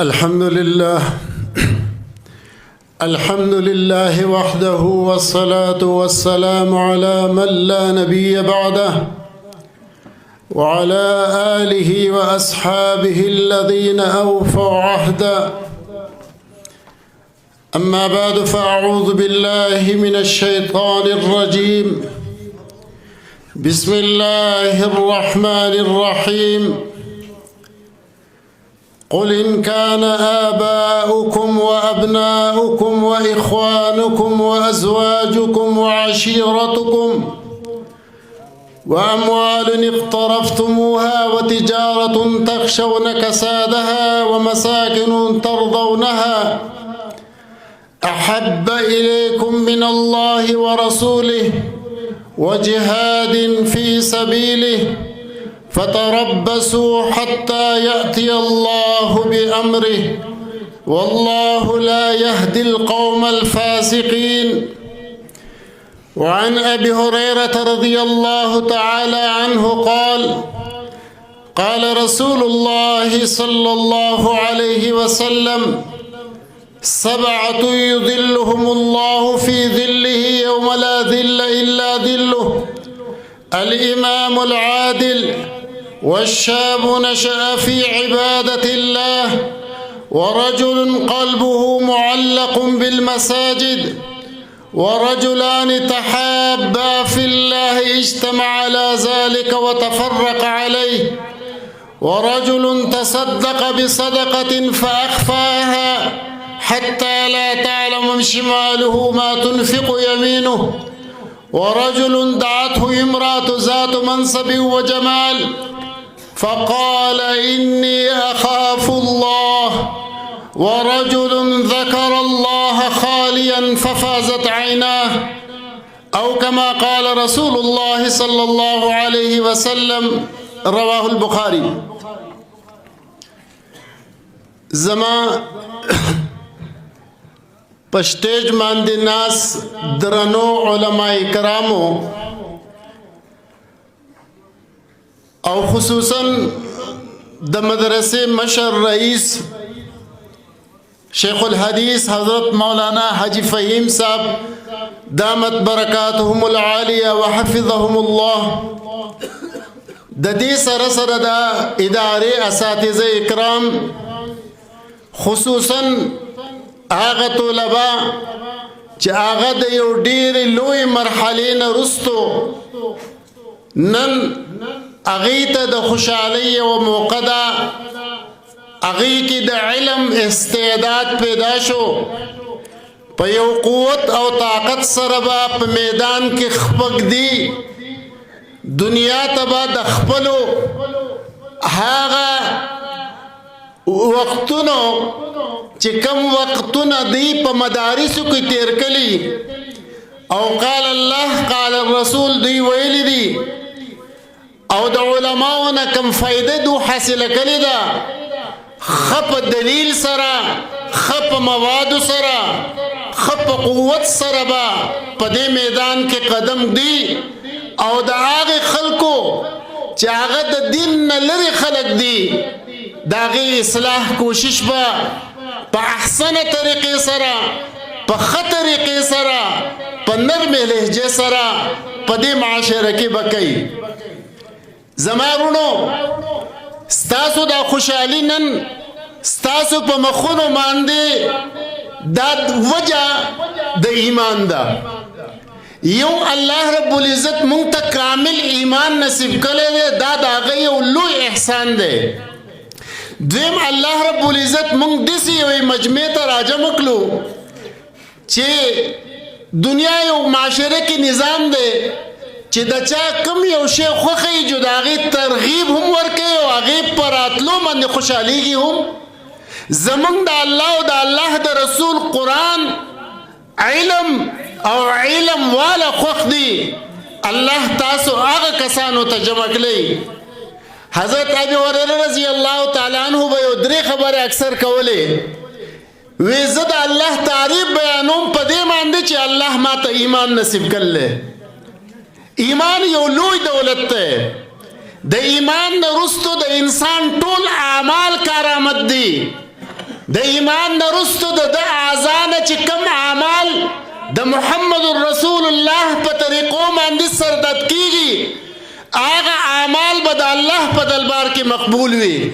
الحمد لله وحده والصلاة والسلام على من لا نبي بعده وعلى آله وأصحابه الذين أوفوا عهدا. أما بعد فأعوذ بالله من الشيطان الرجيم. بسم الله الرحمن الرحيم. قل إن كان آباؤكم وأبناؤكم وإخوانكم وأزواجكم وعشيرتكم وأموال اقترفتموها وتجارة تخشون كسادها ومساكن ترضونها أحب إليكم من الله ورسوله وجهاد في سبيله فتربصوا حتى يأتي الله بأمره والله لا يهدي القوم الفاسقين. وعن أبي هريرة رضي الله تعالى عنه قال: قال رسول الله صلى الله عليه وسلم: 7 يظلهم الله في ظله يوم لا ظل إلا ظله: الإمام العادل، والشاب نشأ في عبادة الله، ورجل قلبه معلق بالمساجد، ورجلان تحابا في الله اجتمع على ذلك وتفرق عليه، ورجل تصدق بصدقة فأخفاها حتى لا تعلم شماله ما تنفق يمينه، ورجل دعته امرأة ذات منصب وجمال فقال: إني أخاف الله، ورجل ذكر الله خاليا ففازت عيناه، أو كما قال رسول الله صلى الله عليه وسلم. رواه البخاري. زما پشتیج ماندی ناس درنو علماء کرامو او خصوصا د مدرسه مشر رئیس شیخ الحدیث حضرت مولانا حاجی فہیم صاحب دامت برکاتهم العالیہ وحفظهم الله، د دې سره سره د ادارې اساتذه اکرام خصوصا هغه طلبا چې هغه د یو ډېر لوی مرحلې نه رستو نن هغې ته د خوشحالۍ یوه موقع ده، هغې کې د علم استعداد پیدا شو، په یو قوت او طاقت سره به په میدان کې خپږدي، دنیا ته به د خپلو هغه وختونو چې کم وختونه دی په مدارسو کې تیر کړي او قال الله قال الرسول دوی ویلي دي او د علماو نه کم فایده دو حاصله کړې ده، ښه په دلیل سره، ښه په موادو سره، ښه په قوت سره به په دې میدان کې قدم دی او د هغې خلکو چې هغه د دین نه لرې خلک دي د هغې اصلاح کوشش به په احسنه طریقې سره، په ښه طریقې سره، په نرمې لهجې سره په دې معاشره کې به کوي. زما وروڼو، ستاسو دا خوشحالي نن ستاسو په مخونو باندې دا وجه د ایمان ده. یو الله رب العزت مونږ ته کامل ایمان نصیب کړی دی، دا د هغه یو لوی احسان دی. دویم الله رب العزت مونږ داسې یوې مجمع ته راجمع کړو چې دنیا یو معاشره کې نظام دی چې د چا کم یو شی خوښوي چې د هغې ترغیب هم ورکوي او هغې په راتلو باندې خوشحالیږي هم. زمونږ د الله او د الله د رسول قرآن علم او علم والا خوښ دی، الله تاسو هغه کسانو ته جمع کړئ. حضرت ابي هريره رضی الله تعالی عنہ به یو 3 خبرې اکثر کولې، وی زه د الله تعریف بیانوم په دې باندې چې الله ما ته ایمان نصیب کړلی. ایمان یو لوی دولت دی، د ایمان نه رستو د انسان ټول اعمال کارآمد دي، د ایمان نه رستو د اعضا نه چې کوم اعمال د محمد رسول الله په طریقو باندې سردد کیږي هغه اعمال به د الله په دربار کې مقبول وي.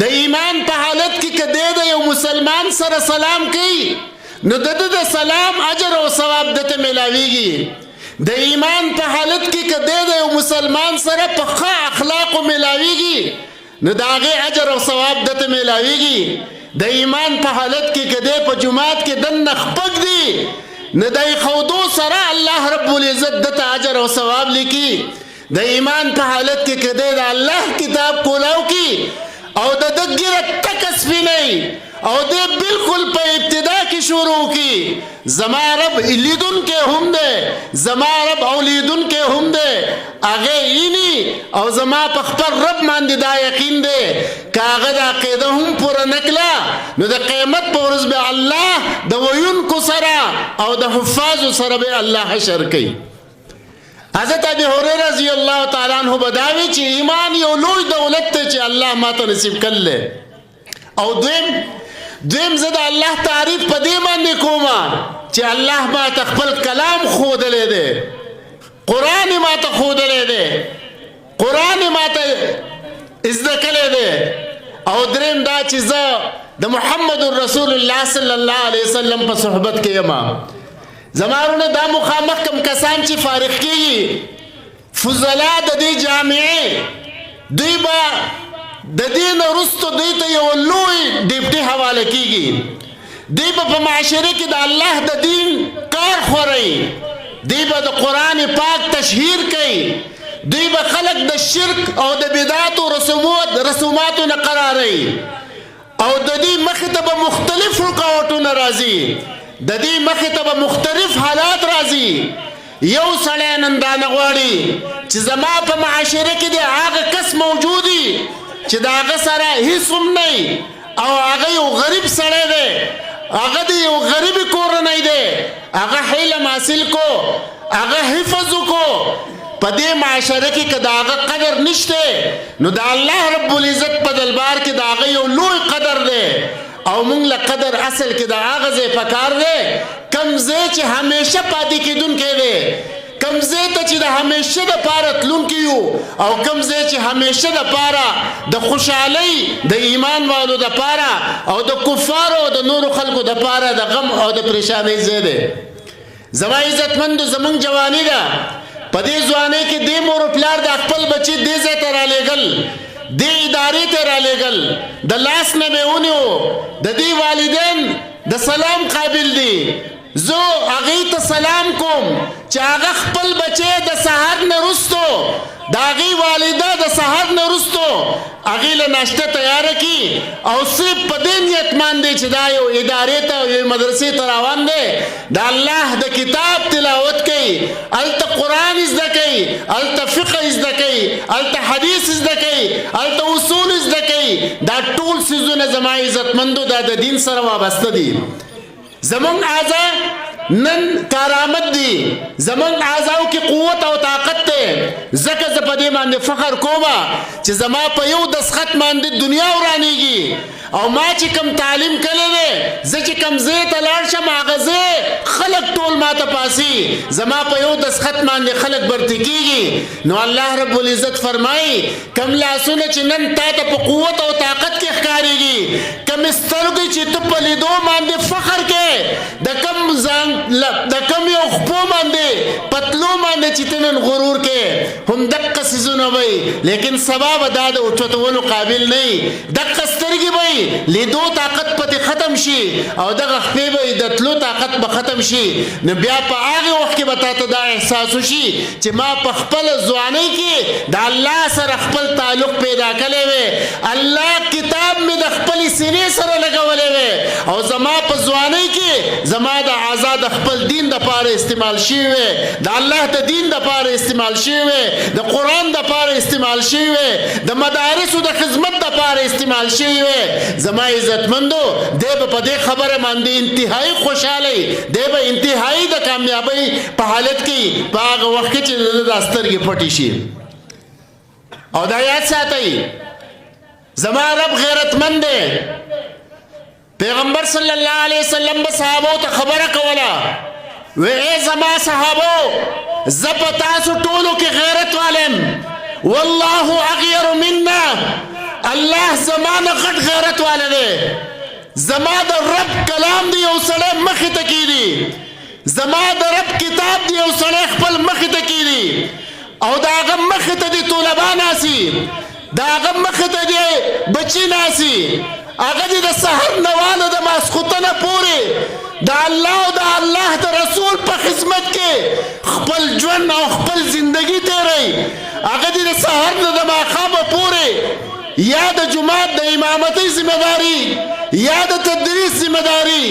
د ایمان په حالت کې که د یو مسلمان سره سلام کوي نو د سلام اجر او ثواب دته ملاویږي. د ایمان په حالت کې که د یو مسلمان سره په ښه اخلاقو ملاویږي نو د هغې اجر او ثواب دته ملاویږي. د ایمان په حالت کې که د په جماعت کې دننه خپک دی نو د ښودو سره الله رب العزت دته اجر او ثواب لیکي. د ایمان په حالت کې که د الله کتاب کولاو کی او د ګیره تک سپینی او د بالکل په ابتدا کې شروع کی زما رب لیدون کې هم دی زما رب اولیدون کې هم دی هغه اینی او زما په خپل رب باندې دا یقین دی که هغه د عقیده هم پوره نکړه نو د قیامت په ورځ به الله د ویونکو سره او د حفاظو سره به الله حشر کوي. حضرت ابی هریره رضی الله تعالی عنہ بداوی چې ایمان یو لوی دولت دی چې الله ماته نصیب کړل. او دویم زه د الله تعریف په دې باندې کوم چې الله ماته خپل کلام ښودلی دی قرآن ماته ښودلی دی قرآن ماته زده کړی دی. او دریم دا چې زه د محمد رسول الله صلی الله علیه وسلم په صحبت کې یم. زمارونه دا مخامخ کم کسان چې فارغ کیږي فضلا د دې جامعې دوی به د دې نه وروسته دوی ته یو لوی ډیپټي حواله کیږي. دوی به په معاشره کې د الله د دین کار خوري. دوی به د قرآن پاک تشهیر کوي. دوی به خلق د شرک او د بدعت او رسوماتو نه قراري او د دې مخې ته به مختلف رکاوټونه راځي. د دې مخې ته به مختلف حالات راځي. یو سړی نن دا نه غواړي چې زما په معاشره کې د هغه کس موجودي چې د هغه سره هیڅ هم نه او هغه یو غریب سړی دی هغه د یو غریب کورنۍ دی هغه علم حاصل کو هغه حفظ وکړو په دې معاشره کې که د هغه قدر نشته نو د الله رب العزت په دربار کې د هغه یو لوی قدر دی. او مونږ له قدر اصل کې د هغه ځای پکار دی کوم ځای چې همیشه پاتې کېدونکی دی کوم ځای ته چې د همیشه دپاره تلونکي یو او کوم ځای چې همیشه دپاره د خوشحالۍ د ایمان والو دپاره او د کفارو او د نورو خلکو دپاره د غم او د پریشانۍ ځای دی. زما عزتمندو زمونږ جواني ده په دې ځوانۍ کې دې مور و پلار د خپل بچي دې ځای ته رالیږل دې ادارې ته رالیږل د لاس نه به ونیو د دې والدین د سلام قابل دي. زه هغې ته سلام کوم چې هغه خپل بچی د سهار نه وروستو د هغې والده د سهار نه وروستو هغې له ناشته تیاره کړي او صرف په دې نیت باندې چې دا یو ادارې ته یو مدرسې ته روان دی د الله د کتاب تلاوت کوي هلته قرآن زده کوي هلته فقه زده کوي هلته حدیث زده کوي هلته اصول زده کوي. دا ټول څیزونه زما عزتمندو دا د دین سره وابسته دي. زمونږ اعضا نن کارآمد دي زمونږ اعضاو کې قوت او طاقت دی ځکه زه په دې باندې فخر کوم چې زما په یو دستخط باندې دنیا ورانیږي او ما چې کم تعلیم کړی دی زه چې کم ځای ته لاړ شم هغه ځای خلک ټول ما ته پاسي زما په یو دستخط باندې خلک برتي کېږي. نو الله رب العزت فرمایي کم لاسونه چې نن تا ته په قوت او طاقت کې ښکارېږي کم سترګې چې ته په لیدو باندې فخر کې د کم یو خپو باندې پتلو باندې چې ته نن غرور کې هم دقه څیزونه وي لیکن سبا به دا د اوچتولو قابل نه وي. دقه سترګې به لیدو طاقت پتې ختم شي او دغه خپې به د تلو طاقت به ختم شي. نو بیا په هغې وخت کې به تا ته دا احساس وشي چې ما په خپله ځوانۍ کې د الله سره خپل تعلق پیدا کړی وی الله کتاب مې د خپلې سینې سره لګولی وی او زما په ځوانۍ کې زما د اعضا د خپل دین دپاره استعمال شوي وی د الله د دین دپاره استعمال شوي وی د قرآن دپاره استعمال شوي وی د مدارسو د خدمت دپاره استعمال شوي وی. زما عزتمندو دی به په دې خبره باندې انتهایی خوشحالی دی به انتهایی د کامیابۍ په حالت کې په هغه وخت کې چې د سترګې پټې شي. او دا یاد ساتئ زما رب غیرتمند دی پیغمبر صلی الله علیه وسلم به صحابو ته خبره کوله وی ای زما صحابو زه په تاسو ټولو کې غیرت والم والله اغیر منا الله زما نه غټ غیرت والا دی زما د رب کلام دی یو سړی مخې ته کیږي زما د رب کتاب دی یو سړی خپل مخې ته کیږي او د هغه مخې ته دي طلبا ناسي د هغه مخې ته دي بچي ناسي هغه دي د سحر نه واله د ماسخوتنه پورې د الله او د الله د رسول په خدمت کې خپل ژوند او خپل زندگی تیری هغه دي د سحر نه د ماښامه پورې یا د جماعت د امامتۍ ذمہ داری یا د تدریس ذمہ داری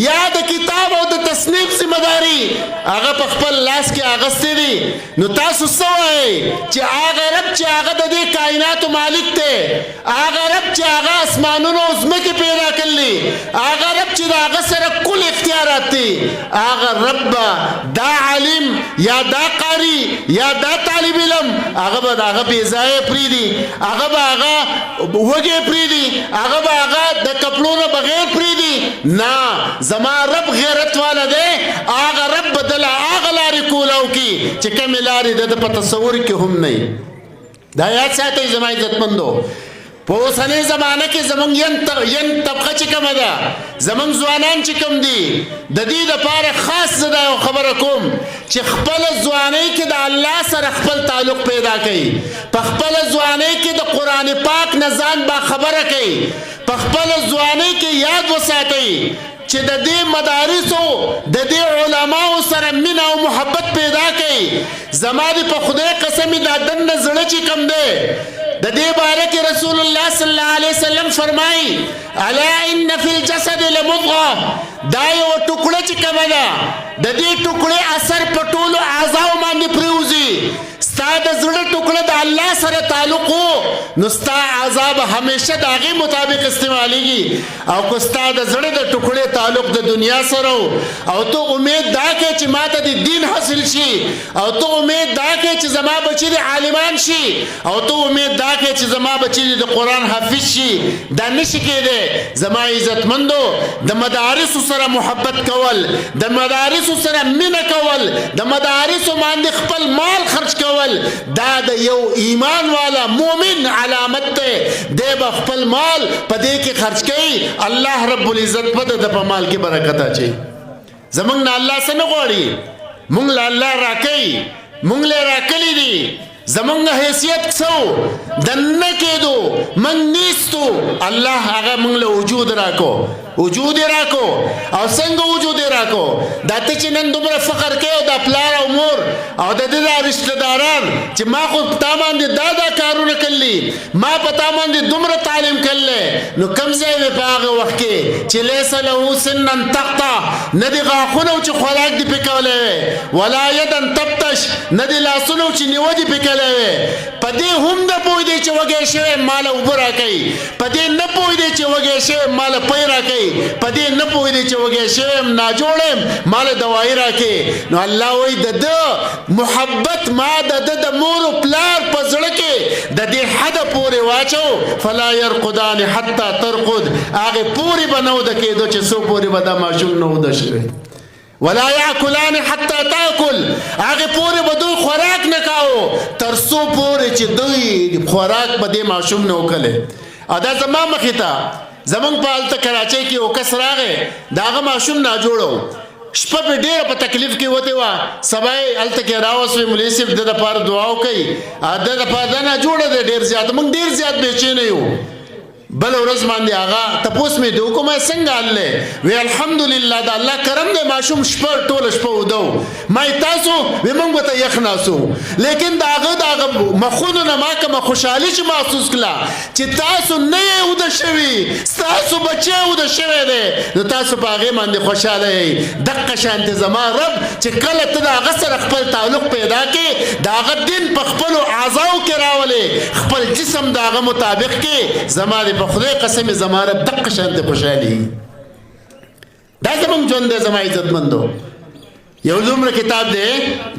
یا د کتاب او د تصنیف ذمہ داری هغه په خپل لاس کې اغستې دي نو تاسو څه وایئ چې هغه رب چې هغه د دې کائناتو مالک دی هغه رب چې هغه اسمانونو او ځمکې پیدا کړلي هغه رب چې د هغه سره کل اختیارات دي هغه رب به دا عالم یا دا قاری یا دا طالب علم هغه به د هغه بې ځایه پرېږدي هغه به هغه وږی پرېږدي هغه به هغه د کپړو نه بغیر پرېږدي نه زما رب غیرت والا دی هغه رب به دله هغه لارې کولاو کي چې کومې لارې د ده په تصور کې هم نه وي دا یاد ساتئ زما عزتمندو په اوسنۍ زمانه کې زموږ ین طبقه چې کومه ده زموږ ځوانان چې کوم دي د دې دپاره خاص زه دا یو خبره کوم چې خپله ځوانۍ کې د الله سره خپل تعلق پیدا کوي په خپله ځوانۍ کې د قرآن پاک نه ځان باخبره کوي په خپله ځوانۍ کې یاد وساتئ چې د دې مدارسو د دې علماو سره مینه او محبت پیدا کوي زما دې په خدای قسم دا دننه زړه چې کوم دی د دې باره کې رسول الله صلی الله علیه وسلم فرمایي الا ان فی الجسد لمضغه دا یو ټوکړه چې کومه ده د دې ټوکړې اثر په ټولو اعضاو باندې پرېوځي ستا د زړه ټوکړه د الله سره تعلق وو نو ستا اعضا به همیشه د هغې مطابق استعمالیږي او که ستا د زړه د ټوکړې تعلق د دنیا سره او ته امید دا کوې چې ما ته د دین حاصل شي او ته امید دا کوې چې زما بچي د عالمان شي او ته امید دا کوې چې زما بچي د قرآن حافظ شي دا نشي کېدی زما عزتمندو د مدارسو سره محبت کول د مدارسو سره مینه کول د مدارسو باندې خپل مال خرج کول دا د یو ایمان والا مومن علامت ده دی به خپل مال په دې کې خرج کوي الله رب العزت په د په مال کې برکت اچوي زموږ نه الله څه نه غواړي موږ له الله راکوي موږ له راکلي دي زمونږ حیثیت څه دننه کېدو موږ نیستو الله هغه موږ له وجود راکو وجود یې راکو او څنګه وجود یې راکو دا ته چې نن دومره فخر کوې او دا پلار او مور او د دې دا رشته داران چې ما خو په تا باندې دا کارونه کړلي ما په تا باندې دومره تعلیم کړلی نو کوم ځای وې په هغه وخت کې چې لیس له سنن تقطع نه دې غاښونه چې خوراک دې پې کولی وې ولا یدن تبتش نه دې لاسونه چې نیوه دې پې کولی وې په دې هم نه پوهېدې چې وږی شوی ماله اوبه راکوي په دې نه پوهېدې چې وږی شوی ماله پی راکوي په دې نه پوهېدې چې وږی شوی یم ناجوړ یم ماله دوایي راکوي نو الله وایي د ده محبت ما د ده د مور و پلار په زړه کې د دې حده پورې واچو فلا یرقدان حتی ترقد هغې پورې به نه وده کېدو چې څو پورې به دا ماشوم نه وده شوی ولا یاکلان حتی تاکل هغې پورې به دوی خوراک نه کاو تر څو پورې چې دوی خوراک به دې ماشوم نه وکړلی او دا زما مخې ته زمونږ په هلته کراچۍ کې یو کس راغی د هغه ماشوم ناجوړه شپه پې ډېره په تکلیف کې وتې وه سبا یې هلته کې راوسوې مولوي صاحب د دپاره دعا وکوي د دپاره دا ناجوړه دی ډېر زیات موږ ډېر زیات بېچینه یو بل ورځ باندې هغه تپوس مې دی وکړو ما څنګه حل دی وی الحمدلله د الله کرم دی ماشوم شپه ټوله شپه اوده و ما یې تاسو وی موږ به ته یخ ناسو لیکن د هغه مخونو نه ما کومه خوشحالي چې محسوس کړه چې تاسو نه یې اوده شوي ستاسو بچی اوده شوی دی نو تاسو په هغې باندې خوشحاله یئ دقه شانتې زما رب چې کله ته د هغه سره خپل تعلق پیدا کړې د هغه دین په خپلو اعضاو کې راولې خپل جسم د هغه مطابق کې زما د په خدای قسم زما رب دقه شانتې خوشحالي دا زموږ ژوند دی زما عزتمندو یو دومره کتاب دی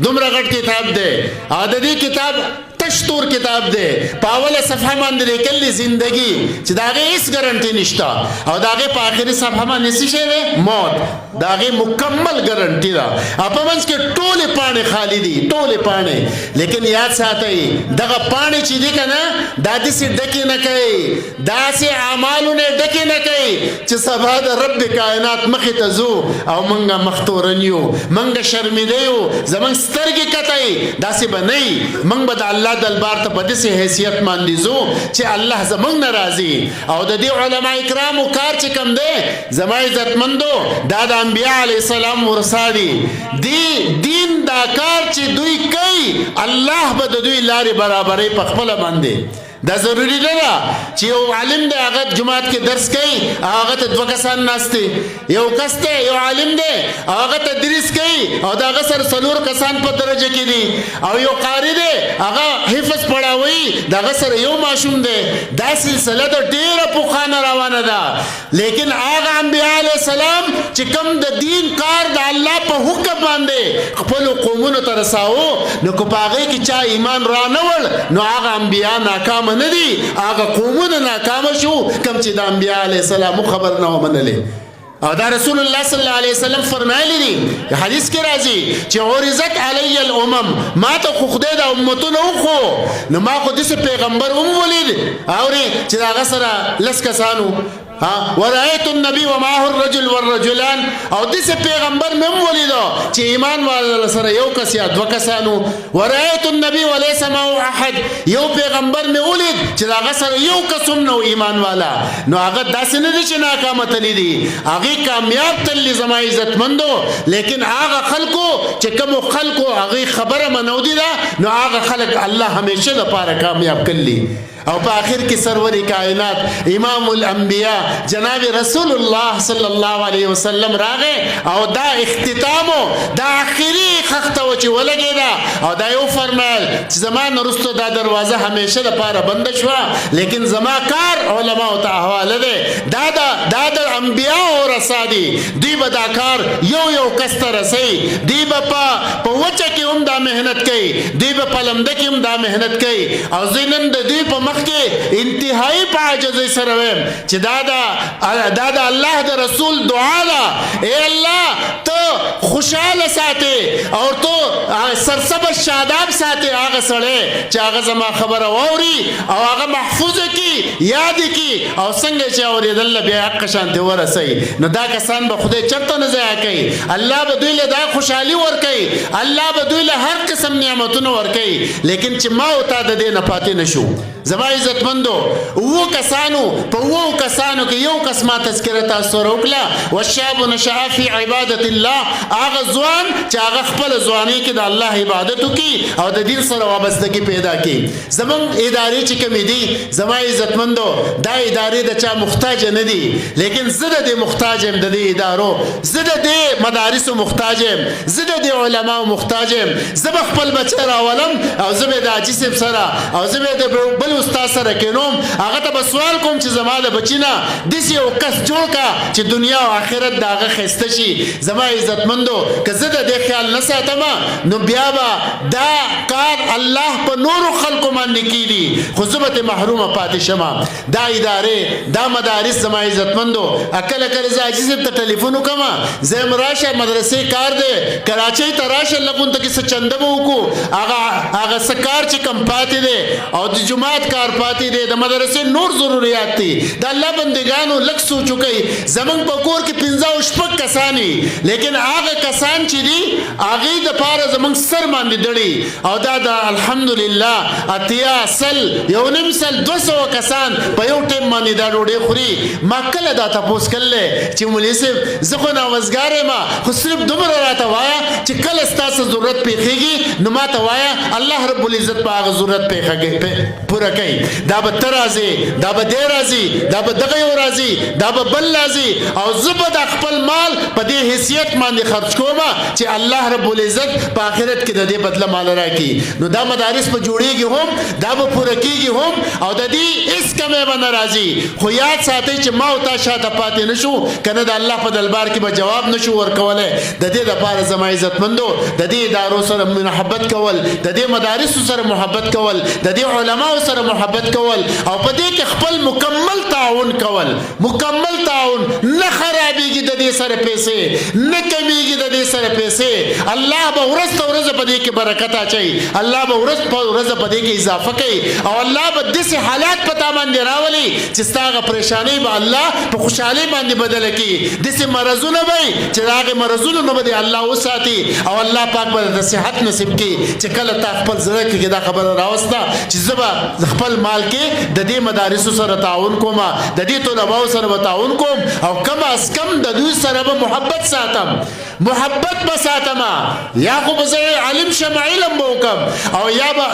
دومره غټ کتاب دی او د دې کتاب تش تور کتاب دی په اوله صفحه باندې لیکلي زندگی چې د هغې هېڅ ګرنټي نشته او د هغې په آخري صفحه باندې څه شی دی موت د هغې مکمل ګرنټي ده او په منځ کې ټولې پاڼې خالي دي ټولې پاڼې لیکن یاد ساتئ دغه پاڼې چې دي که نه دا داسې ډکې نه کوي داسې اعمالو نه ډکې نه کوي چې سبا د رب کائنات مخې ته ځو او موږ مختورن یو موږ شرمېده یو زموږ سترګې کتی داسې به نه وي موږ به د الله دربار ته په داسې حیثیت باندې ځو چې الله زموږ نه راضي او د دې علما کرامو کار چې کوم دی زما عزتمندو دا د انبیا علیه السلام ورثه دي دین دا کار چې دوی کوي الله به د دوی لارې برابرۍ په خپله باندې دا ضروری نه ده چې یو عالم دی هغه جماعت کې درس کوي هغه ته دوه کسان ناست دي یو کس دی یو عالم دی هغه تدریس کوي او د هغه سره څلور کسان په درجه کې دي او یو قاري دی هغه حفظ پړاوي د هغه سره یو ماشوم دی دا سلسله د ډېره پخوانه روانه ده لیکن هغه انبیا علیه السلام چې کوم د دین کار د الله په حکم باندې خپلو قومونو ته رساوه نو که په هغې کې چا ایمان را نه وړ نو هغه انبیا ناکامه نه دي هغه قومونه ناکامه شو کوم چې د انبیا علیه السلام خبر نه ومنلې او دا رسول الله صلی الله علیه وسلم فرمایلی دي حدیث کې راځي چې عرضت علی الامم ما ته خو خدای د امتونو وخو نو ما خو داسې پیغمبر هم ولید اورې چې د هغه سره لس کسانو ورأيت النبي ومعه الرجل والرجلان او دسه پیغمبر مم ولیدو چې ایمان والا سره یو کس یا دو کسانو ورأيت النبي وليس معه احد یو پیغمبر مې ولید چې هغه سره یو کسم نو ایمان والا نو هغه داسې نه دي چې ناکامه تللی دي هغه کامیاب تللی زما عزتمندو لیکن هغه خلکو چې کوم خلکو هغه خبره منودي ده نو هغه خلک الله همیشه لپاره کامیاب کړي او په آخر کې سرور کائنات امام الانبیاء جناب رسول الله صلی الله علیه وسلم راغی او دا اختتامو دا آخري خخته و چې ولګېده او دا یو فرمایل چې زما نه وروسته دا دروازه همیشه دپاره بنده شوه لیکن زما کار علماو ته حواله دی دا د انبیاو ورثه دي دوی به دا کار یو کس ته رسوي دوی به په وچه کې هم دا محنت کوي دوی به په لمده کې هم دا محنت کوي او زه نن د دوی په مخکې انتهایی په عاجزۍ سره ویم چې دا د الله د رسول دعا ده ای الله ته خوشحاله ساتې او ته سرسبز شاداب ساتې هغه سړی چې هغه زما خبره واوري او هغه محفوظه کړي یاد کړي او څنګه چې اورېدل بیا حق شانتې ورسوي نو دا کسان به خدای چېرته نه ضایع کوي الله به دوی له دا خوشحالي ورکوي الله به دوی له هر قسم نعمتونه ورکوي لیکن چې ما او تا د دې نه پاتې نه شو زما عزتمندو اوو کسانو په اوو کسانو کې یو کس ما تذکره تاسو سره وکړه والشاب نشأ فی عبادت الله هغه ځوان چې هغه خپل ځوانۍ کې د الله عبادت وکړي او د دین سره وابستګي پیدا کړي زموږ ادارې چې کومې دي زما عزتمندو دا ادارې د چا محتاج نه دي لیکن زه د دې محتاج یم د دې ادارو زه د دې مدارسو محتاج یم زه د دې علماو محتاج یم زه به خپل بچی راولم او زه به د حاجي صاحب سره او زه به د بل استاد سره کینوم هغه ته به سوال کوم چې زما د بچی نه داسې یو کس جوړ کا چې دنیا او آخرت د هغه ښایسته شي زما عزتمندو که زه د دې خیال نه ساتم نو بیا به دا کار الله په نورو خلکو باندې کیږي خو زه به ترې محرومه پاتې شم دا ادارې دا مدارس زما عزتمندو کله کله زه حاجي صاحب ته ټلیفون وکړم زه یم راشه مدرسې کار دی کراچۍ ته راشه لغونته کې څه چنده به وکړو هغه څه کار چې کم پاتې دی او د جماعت کار پاتې دی د مدرسې نور ضروریات دي د الله بندګانو لږ سوچ وکئ زموږ په کور کې 15 او شپږ کسان لیکن هغه کسان چې دي هغې دپاره زموږ سر باندې دړي او دا د الحمدلله اتیا سل یو نیم سل 200 کسان په یو ټیم باندې دا ډوډۍ خوري ما کله دا تپوس کړلی چې مولوي صاحب زه خو ناوزګار یم خو صرف دومره راته وایه چې کله ستاسو ضرورت پیښیږي نو ما ته وایه الله رب العزت په هغه ضرورت پوره کوي دا به ته راځې دا به دی راځي دا به دغه یو راځي دا به بل راځي او زه به د خپل مال په دې حیثیت باندې خرج کوم چې الله رب العزت په آخرت کې د دې بدله مال راکړي. نو دا مدارس به جوړېږي هم دا به پوره کېږي هم او د دې هېڅ کمی به نه راځي. خو یاد ساتئ چې ما او تا شاته پاتې نه شو که نه د الله په دربار کې به جواب نه شو ورکولی. د دې دپاره زما عزتمندو د دې ادارو سره محبت کول د دې مدارسو سره محبت کول د دې علماو سره محبت کول او په دې کې خپل مکمل تعاون کول. مکمل تعاون نه خرابېږي د دې سره پیسې نه کمیږي د دې سره پیسې. الله به ورځ په ورځ په دې کې برکت اچوي. الله به ورځ په ورځ په دې کې اضافه کوي او الله به داسې حالات په تا باندې راولي چې ستا هغه پریشانۍ به الله په خوشحالۍ باندې بدله کړي. داسې مرضونه به وي چې د هغې مرضونو نه به دې الله وساتي او الله پاک به د صحت نصیب کړي چې کله تا خپل زړه کې دا خبره راوسته چې زه به خپل مال کې د دې مدارسو سره تعاون کوم د دې طلباو سره به تعاون کوم او کم از کم د دوی سره به محبت ساتم محبت به ساتم. یا خو به زه عالم شم علم به وکم او یا به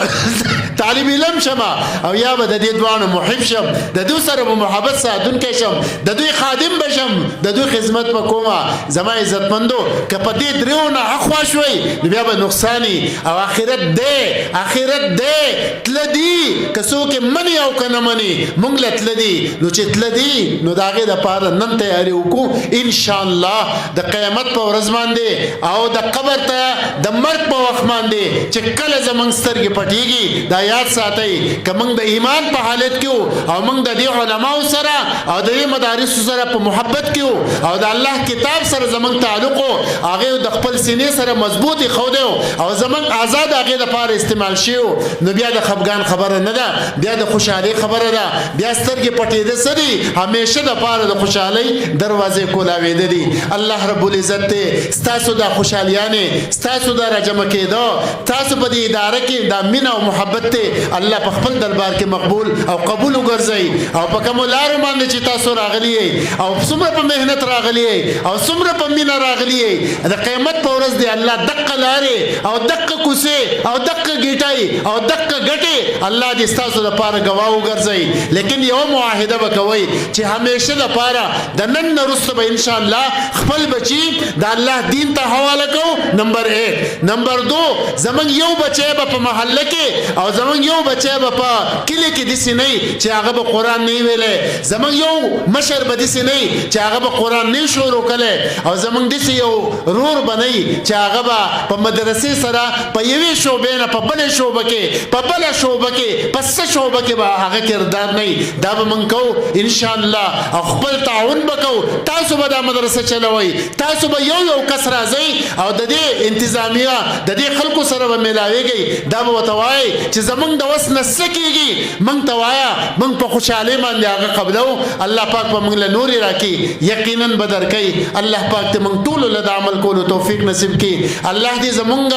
طالب علم شم او یا به د دې دواړو محب شم د دوی سره به محبت ساتونکی شم د دوی خادم بشم د دوی خدمت به کوم. زما عزتمندو که په دې دریو نه اخوا شوئ نو بیا به نقصاني او آخرت دی تله دي که څوک مني او که نه مني مونږ له تله دي. نو چې تله دي نو د هغې دپاره نن تیاري وکړو انشاءالله د قیامت په ورځ باندې او د قبر ته د مرګ په وخت باندې چې کله زموږ سترګې پټېږي دا یاد ساتئ که موږ د ایمان په حالت کې او موږ د دې علماو سره او د دې مدارسو سره په محبت کې او د الله کتاب سره زموږ تعلق هغې د خپل سینې سره مضبوط ایښودی او زموږ آزاد هغې دپاره استعمال شوي نو بیا د خفګان خبره نه ده بیا د خوشحالۍ خبره ده. بیا سترګې پټېده څه دي همیشه دپاره د خوشحالۍ دروازې کولاوېده دي. الله رب العزت دی ستاسو دا خوشحالیانې ستاسو دا راجمع کېدو تاسو په دې اداره کې دا مینه او محبت دی الله په خپل دربار کې مقبول او قبول وګرځوي او په کومو لارو باندې چې تاسو راغلي یې او څومره په محنت راغلي یې او څومره په مینه راغلي یې د قیامت په ورځ دی الله دقه لارې او دقه کوڅې او دقه ګیټۍ او دقه ګټې الله دې ستاسو لپاره ګواه وګرځوي. لیکن یو معاهده به کوئ چې همیشه لپاره د نن نه وروسته به انشاءالله خپل بچي د الله دین ته حواله کوو. نمبر 1 نمبر 2 زمونږ یو بچی به په محله کې او زمونږ یو بچی به په کلي کې داسې نه وي چې هغه به قرآن نه ویلی زمونږ یو مشر به داسې نه وي چې هغه به قرآن نه شروع کړی او زمونږ داسې یو رور به نه وي چې هغه به په مدرسې سره په یوې شعبې نه په بلې شعبه کې په بله شعبه کې په څه شعبه کې به هغه کردار نه وي. دا به موږ کوو انشاءالله او خپل تعاون به کوو. تاسو به دا مدرسه چلوئ تاسو به یو کس راځئ او د دې انتظامیه د دې خلکو سره به میلاویږئ دا به ورته وایئ چې زموږ د وس نه څه کېږي موږ ته وایه موږ په خوشحالۍ باندې هغه قبلو. الله پاک به موږ له نورې راکړي یقینا به درکوي. الله پاک ته موږ ټولو له د عمل کولو توفیق نصیب کړي. الله دې زموږ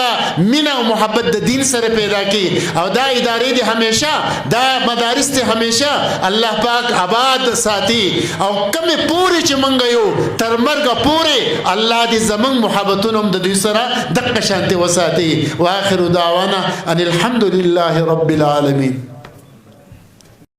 مینه او محبت د دین سره پیدا کړي او دا ادارې دې همیشه دا مدارس دې همیشه الله پاک آباد ساتي او کمې پورې چې موږ یو تر مرګه پورې الله دې زموږ محبتونه هم د دوی سره دقه شانتې وساتي. واخر دعوانا ان الحمد لله رب العالمين.